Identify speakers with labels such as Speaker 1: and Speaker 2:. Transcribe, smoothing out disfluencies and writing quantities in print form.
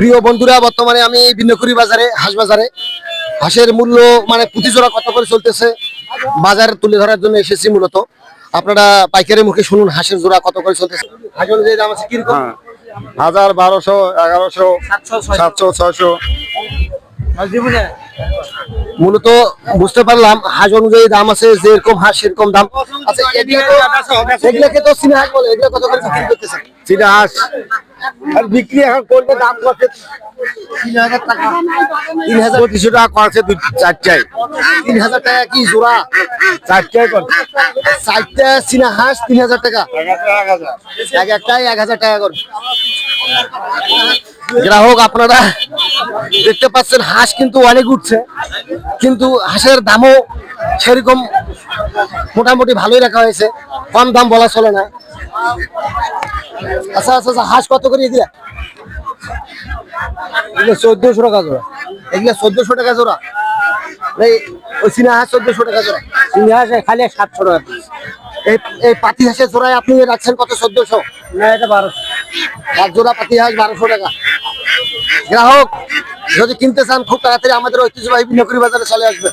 Speaker 1: প্রিয় বন্ধুরা, বর্তমানে আমি বিন্নকুড়ি বাজারে হাঁস বাজারে হাঁসের মূল্য মানে প্রতি জোড়া কত করে চলতেছে বাজারে তুলে ধরার জন্য এসেছি। মূলত আপনারা পাইকারি মুখে শুনুন হাঁসের জোড়া কত করে চলতেছে। হাঁস অনুযায়ী দাম আছে কিরকম?
Speaker 2: 1000, 1200, 1100, 700, 600।
Speaker 1: মূলত বুঝতে পারলাম হাঁস অনুযায়ী দাম আছে, যেরকম হাঁস সেরকম দাম। আচ্ছা, এগুলোকে তো চীনা হাঁস বলে, এগুলো কত করে বিক্রি করতেছে?
Speaker 2: চীনা হাঁস আর বিক্রি এখন করবে দাম কত?
Speaker 1: 3000 টাকা।
Speaker 2: 2500 টাকা করছে চারটায়।
Speaker 1: 3000 টাকা কি জোড়া?
Speaker 2: চারটায় কর।
Speaker 1: চারটা চীনা হাঁস 3000 টাকা, এক একটাই 1000 টাকা করে। গ্রাহক আপনারা দেখতে পাচ্ছেন হাঁস কিন্তু অনেক উঠছে, কিন্তু হাঁসের দামও সেরকম মোটামুটি ভালোই রাখা হয়েছে, কম দাম বলা চলে না। আচ্ছা আচ্ছা আচ্ছা, হাঁস কত করে এগুলা? 1400 টাকা জোড়া। এগুলা 1400 টাকা জোড়া? এই ওই চীনা হাঁস 1400 টাকা জোড়া।
Speaker 2: চীনা হাঁস খালি 700 টাকা পিস।
Speaker 1: এই পাতি হাঁসের জোড়ায় আপনি রাখছেন কত? 1400?
Speaker 2: না, এটা 1200।
Speaker 1: এক জোড়া পাতি হাঁস 1200 টাকা। গ্রাহক যদি কিনতে চান খুব তাড়াতাড়ি আমাদের ঐতিহ্যবাহী বিন্নকুড়ি বাজারে চলে আসবে।